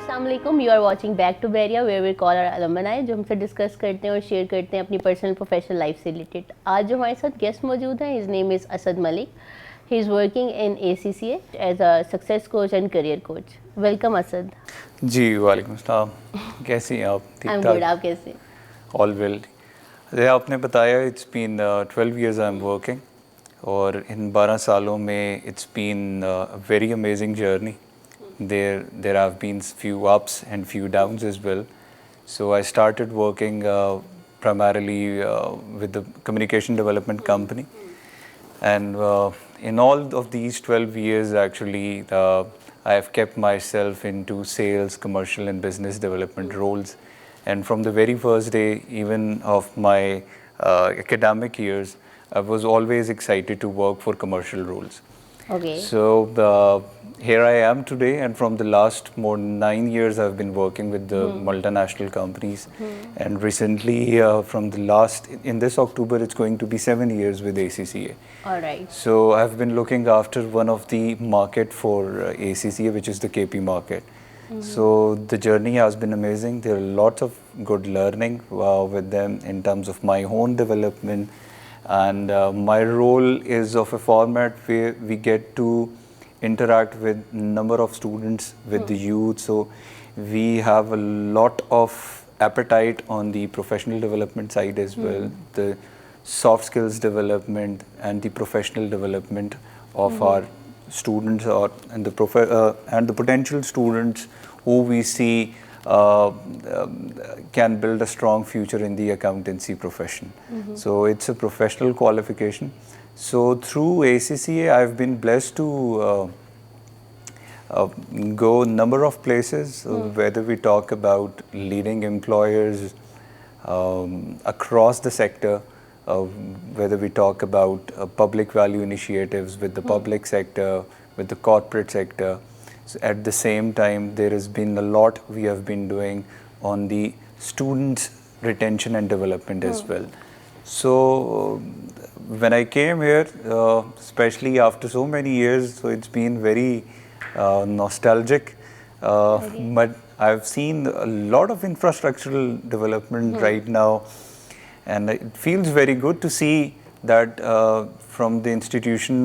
अस्सलामुअलैकुम, you are watching back to बैरिया where we call our alumni, जो हमसे डिस्कस करते हैं और शेयर करते हैं अपनी पर्सनल प्रोफेशनल लाइफ से रिलेटेड। आज जो हमारे साथ गेस्ट मौजूद हैं, his name is Asad Malik. He is working in ACCA as a success coach and career coach. Welcome Asad. जी वालेकुम सलाम। कैसी हैं आप? आई ठीक एम गुड, ठाक? आप कैसे? All well. जैसे आपने बताया it's been 12 years I am working, और इन 12 सालों में it's been very amazing journey. There have been few ups and few downs as well. So I started working primarily with the communication development company, and in all of these 12 years actually I have kept myself into sales, commercial and business development roles. And from the very first day even of my academic years, I was always excited to work for commercial roles. Okay. So here I am today, and from the last more 9 years I've been working with the multinational companies, and recently from the last in this October it's going to be 7 years with ACCA. Alright. So I've been looking after one of the market for ACCA, which is the KP market. So the journey has been amazing. There are lots of good learning with them in terms of my own development, and my role is of a format where we get to interact with number of students, with the youth. So we have a lot of appetite on the professional development side as well, the soft skills development and the professional development of our students, and the potential students who we see can build a strong future in the accountancy profession. So it's a professional qualification. So through ACCA I've been blessed to go number of places, whether we talk about leading employers across the sector, whether we talk about public value initiatives with the public sector, with the corporate sector. So at the same time, there has been a lot we have been doing on the students' retention and development as well. So when I came here, especially after so many years, so it's been very nostalgic. But I've seen a lot of infrastructural development right now, and it feels very good to see that from the institution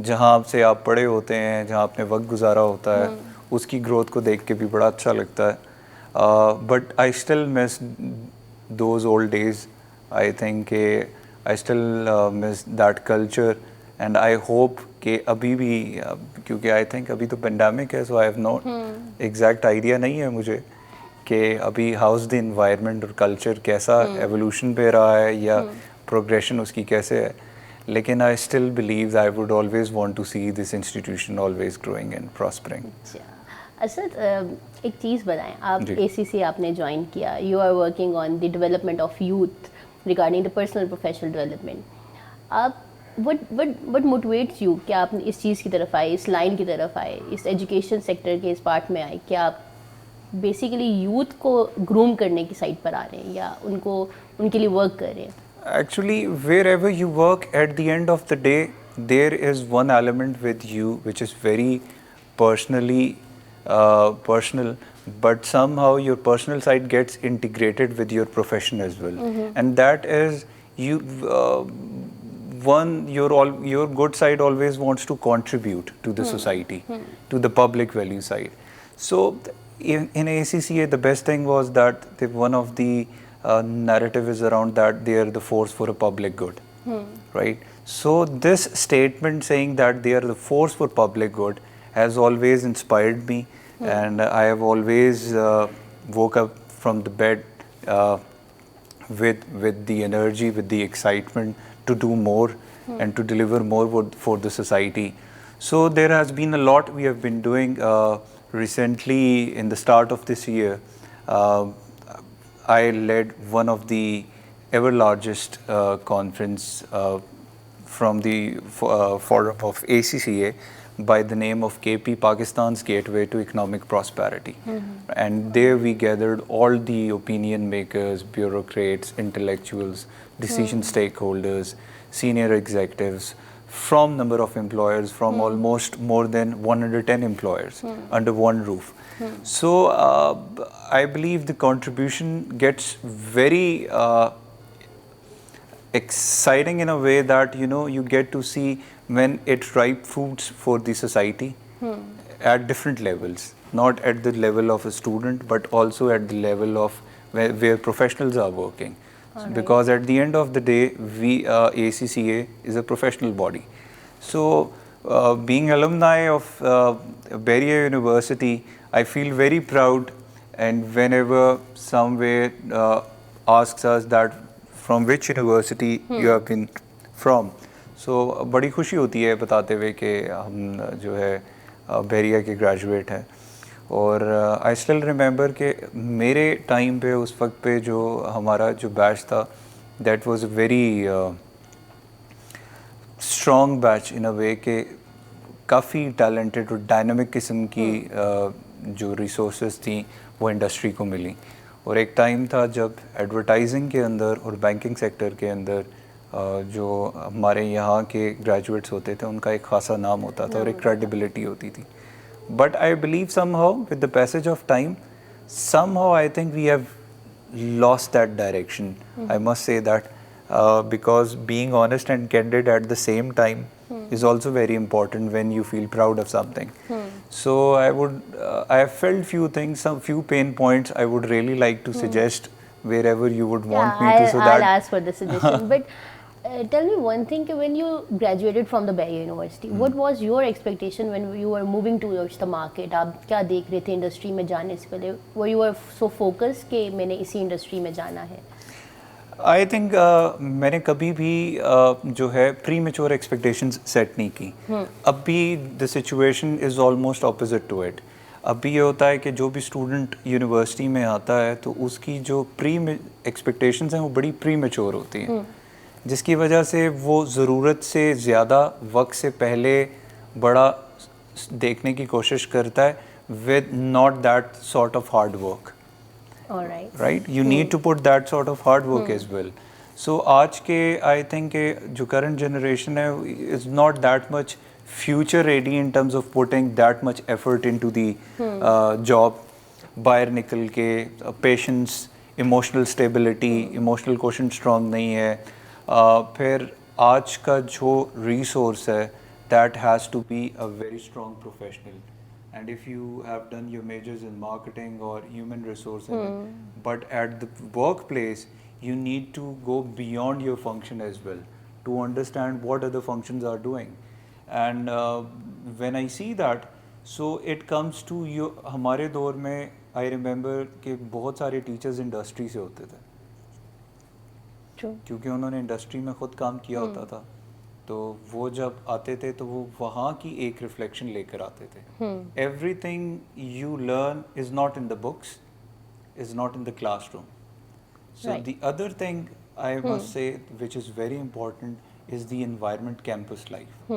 जहाँ से आप पढ़े होते हैं, जहाँ आपने वक्त गुजारा होता है, उसकी ग्रोथ को देख के भी बड़ा अच्छा लगता है. But I still miss those old days. I think I still miss that culture, and I hope कि अभी भी क्योंकि I think अभी तो pandemic है, so I have no exact idea नहीं है मुझे कि अभी how's the environment और culture कैसा evolution पे रहा है या progression उसकी कैसे है. लेकिन I still believe I would always want to see this institution always growing and prospering. Asad, एक चीज़ बताएं, आप जी. ACCA आपने ज्वाइन किया, you are working on the development of youth regarding the personal professional development. आप what motivates you कि आप इस चीज़ की तरफ आए, इस लाइन की तरफ आए, इस एजुकेशन सेक्टर के इस पार्ट में आए? क्या आप बेसिकली यूथ को ग्रूम करने की साइड पर आ रहे हैं या उनके लिए वर्क कर रहे हैं? Actually, wherever you work, at the end of the day, there is one element with you which is very personally personal, but somehow your personal side gets integrated with your profession as well. And that is you. Your good side always wants to contribute to the society, to the public value side. So in ACCA, the best thing was that one of the narrative is around that they are the force for a public good, right? So this statement saying that they are the force for public good has always inspired me, and I have always woke up from the bed with the energy, with the excitement to do more and to deliver more for the society. So there has been a lot we have been doing recently. In the start of this year, I led one of the ever largest conference from the forum of ACCA by the name of KP, Pakistan's Gateway to Economic Prosperity. And there we gathered all the opinion makers, bureaucrats, intellectuals, decision stakeholders, senior executives from number of employers, from almost more than 110 employers under one roof. So I believe the contribution gets very exciting in a way that you get to see when it ripe fruits for the society at different levels, not at the level of a student but also at the level of where professionals are working. Because at the end of the day, ACCA is a professional body. So being alumni of Beria University, I feel very proud, and whenever somewhere asks us that from which university you have been from, so बड़ी खुशी होती है बताते हुए कि हम जो है बेरिया के ग्रेजुएट हैं. और आई स्टिल रिमेंबर कि मेरे टाइम पे उस वक्त पे जो हमारा जो बैच था, that was a very strong batch in a way कि काफ़ी टैलेंटेड और डायनामिक किस्म की जो रिसोर्सेज थी वो इंडस्ट्री को मिली. और एक टाइम था जब एडवर्टाइजिंग के अंदर और बैंकिंग सेक्टर के अंदर जो हमारे यहाँ के ग्रेजुएट्स होते थे उनका एक खासा नाम होता था और एक क्रेडिबिलिटी होती थी. But I believe somehow, with the passage of time, somehow I think we have lost that direction. I must say that because being honest and candid at the same time is also very important when you feel proud of something. So I have felt few things, some few pain points I would really like to suggest wherever you would want me to. So I'll ask for the suggestion. But tell me one thing, when you graduated from the Beria University, what was your expectation when you were moving towards the market? आप क्या देख रहे थे industry में जाने से पहले? Were you so focused कि मैंने इसी इंडस्ट्री में जाना है? I think मैंने कभी भी जो है premature expectations set नहीं की. अभी the situation is almost opposite to it. अभी ये होता है कि जो भी स्टूडेंट यूनिवर्सिटी में आता है तो उसकी जो expectations हैं वो बड़ी premature होती हैं, जिसकी वजह से वो ज़रूरत से ज़्यादा वक्त से पहले बड़ा देखने की कोशिश करता है with not that sort of hard work. Right? You need to put that sort of hard work as well. So आज के I think जो current generation है is not that much future ready in terms of putting that much effort into the job. बाहर निकल के patience, emotional stability, emotional quotient strong नहीं है. फिर आज का जो resource है that has to be a very strong professional. And if you have done your majors in marketing or human resources, but at the workplace, you need to go beyond your function as well to understand what other functions are doing. And when I see that, so it comes to you. हमारे दौर में I remember कि बहुत सारे teachers industry से होते थे, क्योंकि उन्होंने इंडस्ट्री में खुद काम किया होता था. तो वो जब आते थे तो वो वहाँ की एक रिफ्लेक्शन लेकर आते थे. Everything you learn is not in the books, is not in the classroom. So the other thing I must say which is very important is the environment, campus life.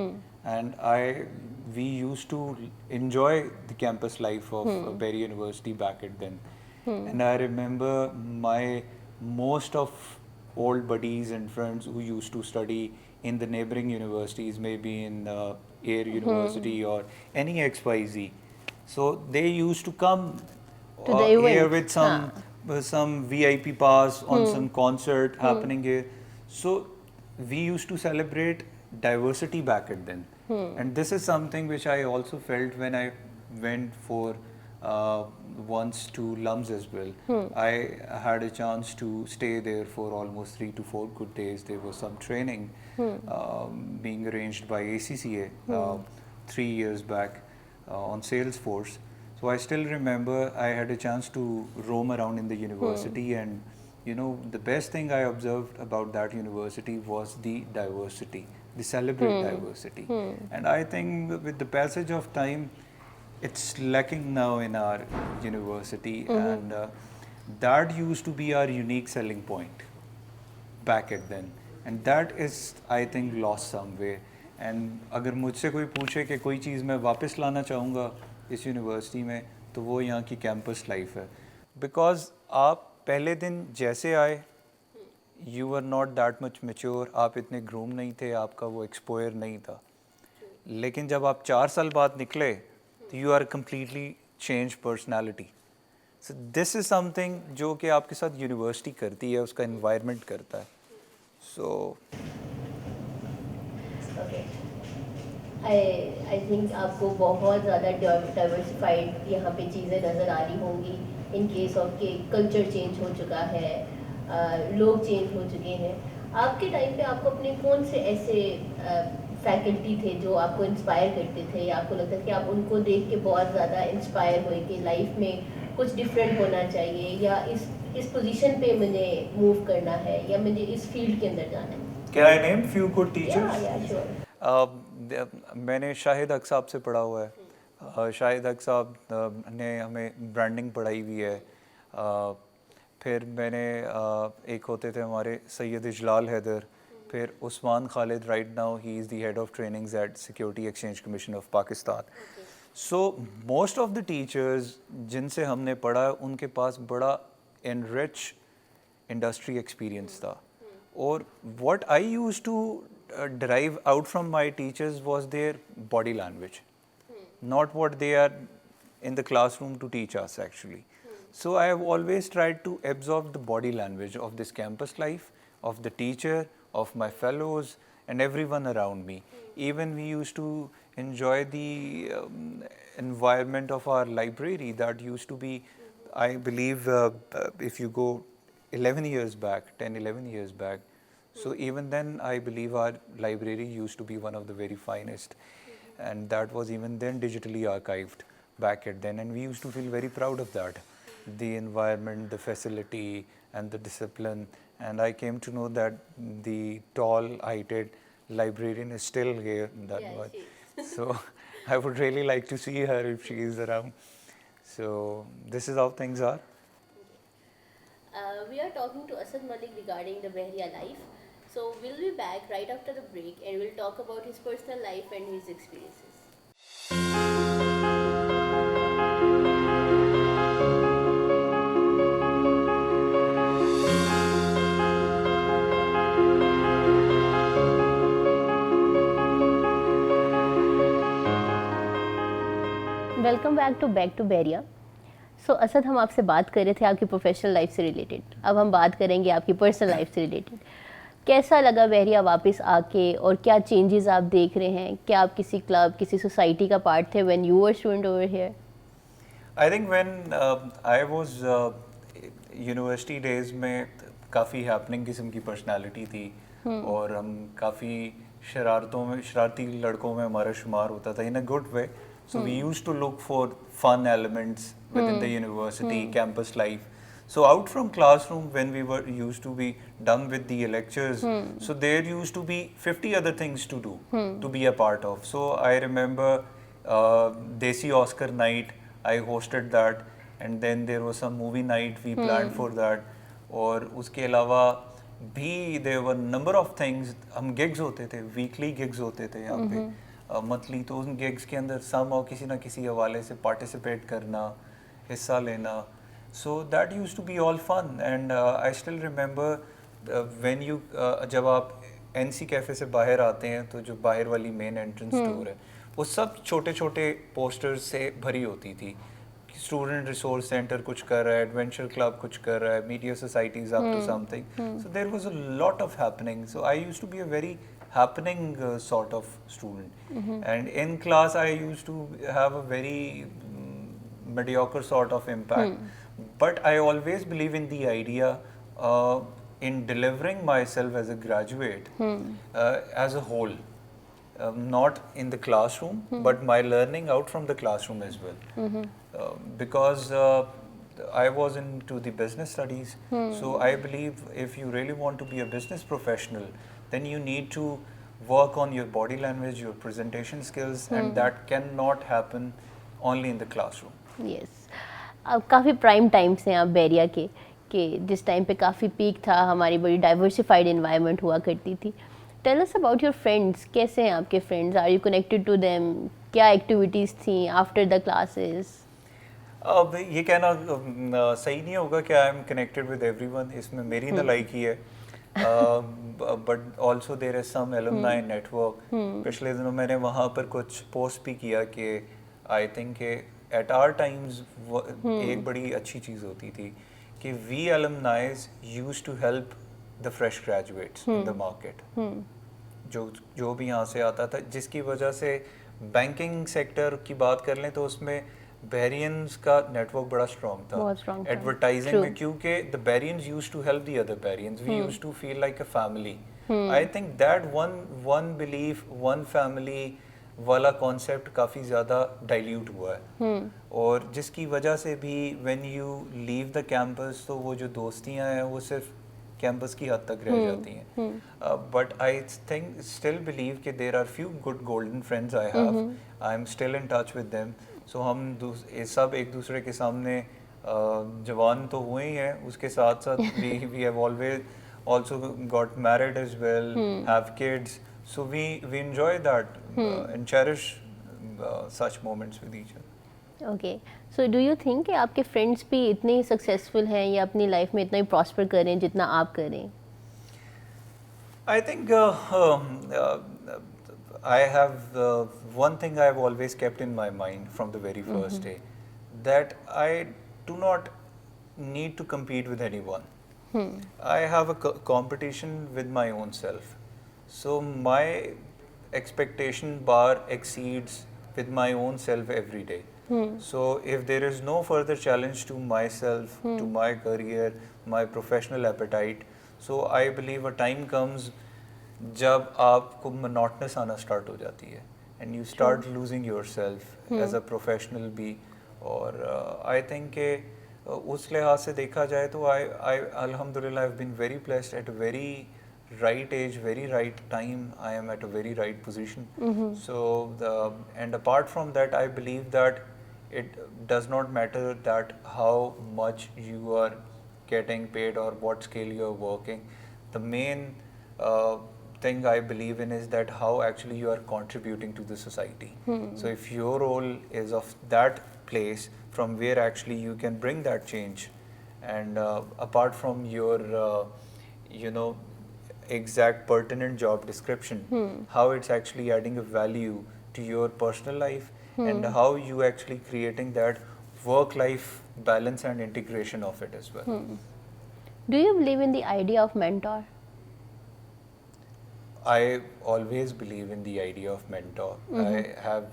And we used to enjoy the campus life of Beria University back at then. And I remember my most of old buddies and friends who used to study in the neighboring universities, maybe in Air University or any XYZ. So they used to come here with some VIP pass on some concert happening here. So we used to celebrate diversity back at then. And this is something which I also felt when I went for once to LUMS as well. I had a chance to stay there for almost 3 to 4 good days. There was some training being arranged by ACCA 3 years back on Salesforce. So I still remember I had a chance to roam around in the university, and the best thing I observed about that university was the diversity. They celebrate diversity. And I think with the passage of time, it's lacking now in our university, and that used to be our unique selling point back at then, and that is, I think, lost somewhere. And अगर मुझसे कोई पूछे कि कोई चीज़ मैं वापस लाना चाहूँगा इस यूनिवर्सिटी में, तो वो यहाँ की कैंपस लाइफ है. बिकॉज आप पहले दिन जैसे आए you are not that much mature, आप इतने ग्रूम नहीं थे, आपका वो एक्सपोयर नहीं था। लेकिन जब आप 4 साल बाद निकले तो you are completely change personality. So this is something जो कि आपके साथ यूनिवर्सिटी करती है, उसका इन्वायरमेंट करता है। सो ओके, आई थिंक आपको बहुत ज़्यादा डाइवर्सिफाइड यहाँ पे चीज़ें नज़र आ रही होंगी, इन केस ऑफ के कल्चर चेंज हो चुका है, लोग चेंज हो चुके हैं। आपके टाइम पे आपको अपने कौन से ऐसे फैकल्टी थे जो आपको इंस्पायर करते थे, या आपको लगता था कि आप उनको देख के बहुत ज़्यादा इंस्पायर हुए कि लाइफ में कुछ डिफरेंट होना चाहिए, या इस पोजीशन पे मुझे मूव करना है, या मुझे इस फील्ड के अंदर जाना है? Can I name few good teachers? या श्योर। मैंने शाहिद हक साहब से पढ़ा हुआ है। शाहिद हक साहब ने हमें ब्रांडिंग पढ़ाई हुई है। फिर मैंने एक होते थे हमारे सैयद इजलाल हैदर, फिर Usman Khalid, right now he is the head of trainings at Security Exchange Commission of Pakistan. So most of the teachers जिनसे हमने पढ़ा, उनके पास बड़ा एनरिच इंडस्ट्री एक्सपीरियंस था। और what I used to derive out from my teachers was their body language, not what they are in the classroom to teach us actually. So I have always tried to absorb the body language of this campus life, of the teacher, of my fellows, and everyone around me. Even we used to enjoy the environment of our library that used to be, I believe, if you go 11 years back, 10, 11 years back. So even then, I believe our library used to be one of the very finest. And that was even then digitally archived back at then. And we used to feel very proud of that. The environment, the facility, and the discipline. And I came to know that the tall, heighted librarian is still here. So I would really like to see her if she is around. So this is how things are. We are talking to Asad Malik regarding the Bahria life. So we'll be back right after the break, and we'll talk about his personal life and his experiences. Welcome back to बैरिया। So Asad, हम आपसे बात कर रहे थे आपकी professional life से related, अब हम बात करेंगे आपकी पर्सनल लाइफ से रिलेटेड। कैसा लगा बहरिया वापस आके, और क्या चेंजेस आप देख रहे हैं? क्या आप किसी क्लब, किसी सोसाइटी का पार्ट थे when you were student over here? I think when I was university days में काफ़ी हैपनिंग किस्म की पर्सनालिटी थी, और हम काफ़ी शरारती लड़कों में हमारा शुमार होता था, in a good way. So we used to look for fun elements within the university campus life. So out from classroom, when we were used to be done with the lectures, so there used to be 50 other things to do, to be a part of. So I remember Desi Oscar night, I hosted that, and then there was some movie night we planned for that. और उसके अलावा भी there were number of things. हम gigs होते थे, weekly gigs होते थे यहाँ पे, मंथली. तो उन गिग्स के अंदर सम और किसी ना किसी हवाले से पार्टिसिपेट करना, हिस्सा लेना. So that used to be all fun. And I still remember when you, जब आप एनसी कैफ़े से बाहर आते हैं तो जो बाहर वाली मेन एंट्रेंस डोर है वो सब छोटे छोटे पोस्टर्स से भरी होती थी. स्टूडेंट रिसोर्स सेंटर कुछ कर रहा है, एडवेंचर क्लब कुछ कर रहा है, media societies up to something. So there was a lot of happening. So I used to be a very happening sort of student. And in class I used to have a very mediocre sort of impact. But I always believe in the idea in delivering myself as a graduate as a whole. Not in the classroom, but my learning out from the classroom as well. Because I was into the business studies. So I believe if you really want to be a business professional, then you need to work on your body language, your presentation skills, and that cannot happen only in the classroom. Yes. अब काफ़ी prime times हैं आप बैरिया के, कि जिस time पे काफ़ी peak था, हमारी बड़ी डाइवर्सिफाइड इन्वायरमेंट हुआ करती थी. Tell us about your friends. कैसे हैं आपके friends? Are you connected to them? क्या एक्टिविटीज़ थी आफ्टर द क्लासेस? अब ये कहना सही नहीं होगा कि I am connected with everyone. इसमें मेरी नलायकी है. but also there is some alumni network. पिछले दिनों मैंने वहाँ पर कुछ पोस्ट भी किया कि I think at our times एक बड़ी अच्छी चीज़ होती थी कि we alumnis used to help the fresh graduates in the market. जो भी यहाँ से आता था, जिसकी वजह से बैंकिंग सेक्टर की बात कर लें तो उसमें बैरियंस का नेटवर्क बड़ा स्ट्रॉन्ग था एडवर्टाइजिंग में, क्योंकि द बैरियंस used to help the other बैरियंस, we used to feel like a family. I think that one belief one family वाला कॉन्सेप्ट काफ़ी ज़्यादा डाइल्यूट हुआ है, और जिसकी वजह से भी when you leave the campus तो वो जो दोस्तियां हैं वो सिर्फ कैंपस की हद तक रह जाती हैं. But I think still believe कि there are few good golden friends I have, I am still in touch with them. So हम सब एक दूसरे के सामने जवान तो हुए ही हैं, उसके साथ साथ we have always also got married as well, have kids, so we enjoy that and cherish such moments with each other. Okay, so do you think कि आपके फ्रेंड्स भी इतने ही सक्सेसफुल हैं या अपनी लाइफ में इतना ही प्रॉस्पर कर रहे हैं जितना आप कर रहे हैं? I think I have one thing I have always kept in my mind from the very first day, that I do not need to compete with anyone. I have a competition with my own self. So my expectation bar exceeds with my own self every day. So if there is no further challenge to myself, to my career, my professional appetite, so I believe a time comes जब आपको monotonous आना start हो जाती है and you start losing yourself as a professional भी. और I think के उस लिहाज से देखा जाए तो I अल्हम्दुलिल्लाह I've been very blessed at a very right age, very right time. I am at a very right position. So and apart from that, I believe that it does not matter that how much you are getting paid or what scale you are working. The main thing I believe in is that how actually you are contributing to the society. So if your role is of that place from where actually you can bring that change, and apart from your exact pertinent job description, how it's actually adding a value to your personal life, and how you actually creating that work-life balance and integration of it as well. Do you believe in the idea of mentor? I always believe in the idea of mentor. I have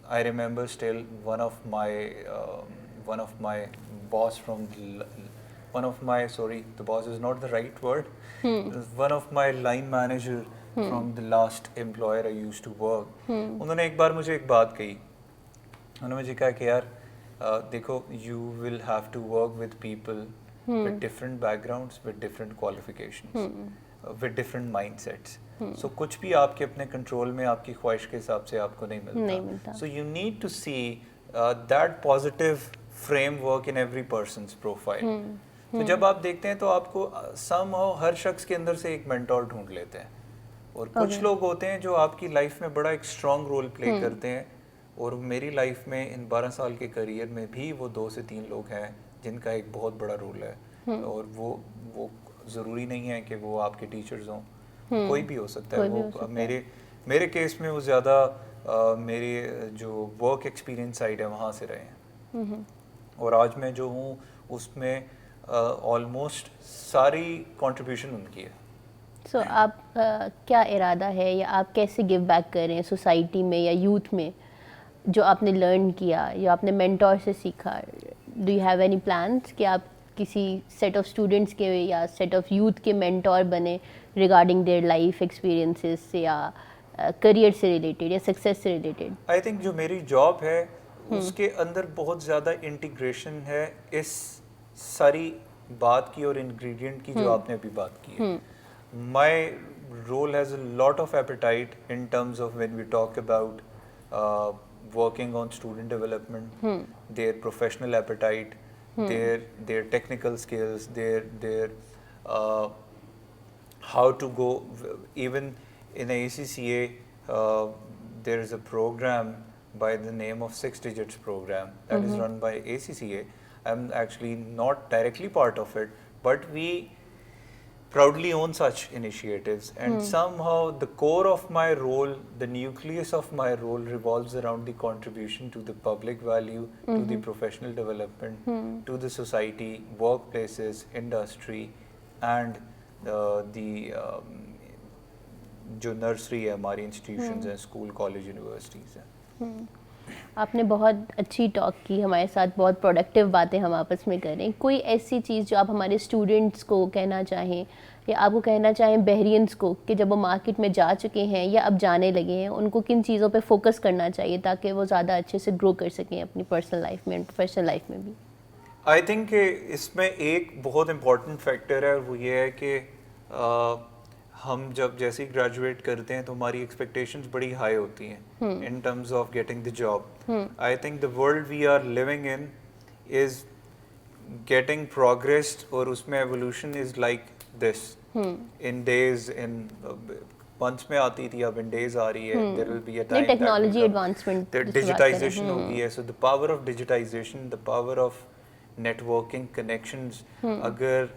I remember still one of my boss from the boss is not the right word. One of my line manager from the last employer I used to work. उन्होंने एक बार मुझे एक बात कही. उन्होंने मुझे कहा कि यार देखो, you will have to work with people with different backgrounds, with different qualifications, with different mindsets. So कुछ भी आपके अपने कंट्रोल में आपकी ख्वाहिश के हिसाब से आपको नहीं मिलता. So you need to see that positive framework in every person's profile. तो जब आप देखते हैं तो आपको somehow हर शख्स के अंदर से एक मेंटोर ढूंढ लेते हैं, और कुछ लोग होते हैं जो आपकी लाइफ में बड़ा एक स्ट्रॉन्ग रोल प्ले करते हैं. और मेरी लाइफ में इन 12 साल के करियर में भी वो 2 से 3 लोग हैं जिनका एक बहुत बड़ा रोल है. और वो ज़रूरी नहीं है कि वो आपके टीचर्स हों, कोई भी हो सकता है. वो मेरे केस में वो ज़्यादा मेरे जो वर्क एक्सपीरियंस साइड है वहाँ से रहे हैं. और आज मैं जो हूँ उसमें ऑलमोस्ट सारी कंट्रीब्यूशन उनकी है. सो आप क्या इरादा है या आप कैसे गिव बैक कर रहे हैं सोसाइटी में या यूथ में जो आपने लर्न किया या आपने मेंटोर से सीखा? Do you have any plans कि आप किसी सेट ऑफ स्टूडेंट्स के या सेट ऑफ यूथ के मेंटोर बने रिगार्डिंग देयर लाइफ एक्सपीरियंसेस या करियर से रिलेटेड या सक्सेस से रिलेटेड? आई थिंक जो मेरी जॉब है उसके अंदर बहुत ज़्यादा इंटीग्रेशन है इस सारी बात की और इंग्रेडिएंट की जो आपने अभी बात की है. My role has a lot of appetite in terms of when we talk about working on student development, their professional appetite, their technical skills, their how to go. Even in a ACCA, there is a program by the name of 6 Digits program that is run by ACCA. I'm actually not directly part of it, but proudly own such initiatives, and somehow the core of my role, the nucleus of my role revolves around the contribution to the public value, to the professional development, to the society, workplaces, industry, and जो nursery है हमारी institutions हैं, school college universities हैं। आपने बहुत अच्छी talk की हमारे साथ, बहुत प्रोडक्टिव बातें हम आपस में करें। कोई ऐसी चीज़ जो आप हमारे स्टूडेंट्स को कहना चाहें या आपको कहना चाहें बहरियंस को, कि जब वो मार्केट में जा चुके हैं या अब जाने लगे हैं, उनको किन चीज़ों पे फोकस करना चाहिए ताकि वो ज़्यादा अच्छे से ग्रो कर सकें अपनी पर्सनल लाइफ में, प्रोफेशनल लाइफ में भी? आई थिंक इसमें एक बहुत इम्पॉर्टेंट फैक्टर है, वो ये है कि हम जब जैसे ही ग्रेजुएट करते हैं तो हमारी एक्सपेक्टेशंस बड़ी हाई होती हैं in terms of getting the job. I think the world we are living in is getting progressed, और उसमें evolution is like this in days, in months में आती थी, अब इन डेज आ रही है। There will be a time technology advancement, digitization हो गई है, so the power of digitization, the power of networking connections, अगर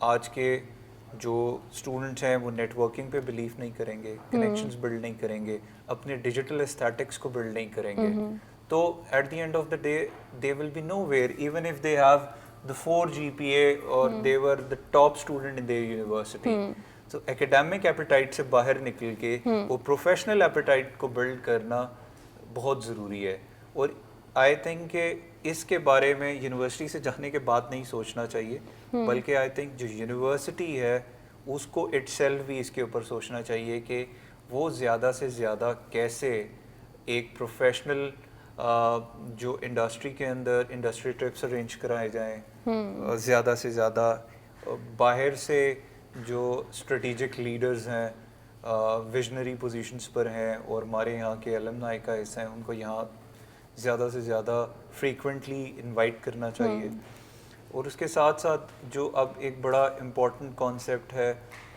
आज के जो स्टूडेंट्स हैं वो नेटवर्किंग पे बिलीव नहीं करेंगे, कनेक्शंस बिल्ड नहीं करेंगे, अपने डिजिटल एस्थेटिक्स को बिल्ड नहीं करेंगे, तो at the end of the day they will be nowhere even if they have the 4 GPA और they were the top student in their university. So academic appetite से बाहर निकल के वो प्रोफेशनल एपेटाइट को बिल्ड करना बहुत ज़रूरी है। और आई थिंक कि इसके बारे में यूनिवर्सिटी से जाने के बाद नहीं सोचना चाहिए, बल्कि आई थिंक जो यूनिवर्सिटी है उसको इटसेल्फ भी इसके ऊपर सोचना चाहिए कि वो ज़्यादा से ज़्यादा कैसे एक प्रोफेशनल जो इंडस्ट्री के अंदर इंडस्ट्री ट्रिप्स अरेंज कराए जाएं, ज़्यादा से ज़्यादा बाहर से जो स्ट्रेटेजिक लीडर्स हैं, विजनरी पोजीशंस पर हैं और हमारे यहाँ के अलमनाई का हिस्सा हैं, उनको यहाँ ज़्यादा से ज़्यादा फ्रीक्वेंटली इनवाइट करना चाहिए। और उसके साथ साथ जो अब एक बड़ा इम्पॉर्टेंट कॉन्सेप्ट है,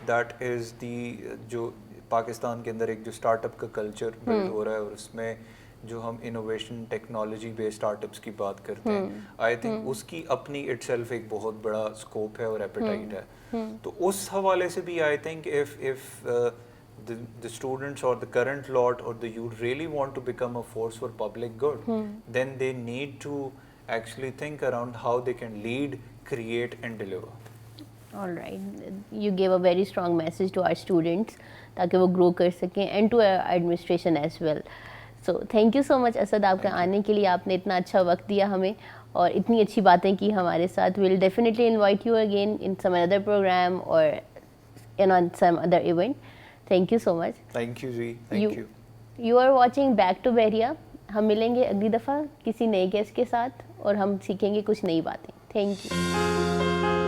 दैट इज़ दी जो पाकिस्तान के अंदर एक जो स्टार्टअप का कल्चर बिल्ड हो रहा है, और उसमें जो हम इनोवेशन टेक्नोलॉजी बेस्ड स्टार्टअप्स की बात करते हैं, आई थिंक उसकी अपनी इटसेल्फ एक बहुत बड़ा स्कोप है और एपेटाइट है। तो उस हवाले से भी I think if the students or the current lot or the youth really want to become a force for public good, then they need to actually think around how they can lead, create and deliver. All right, you gave a very strong message to our students ताकि वो grow कर सकें, and to our administration as well. So thank you so much Asad, आपके आने के लिए, आपने इतना अच्छा वक्त दिया हमें और इतनी अच्छी बातें की हमारे साथ। We'll definitely invite you again in some other program or on some other event. Thank you so much. Thank you ji, thank you. You are watching Back to Bahria. हम मिलेंगे अगली दफ़ा किसी नए गेस्ट के साथ और हम सीखेंगे कुछ नई बातें। Thank you.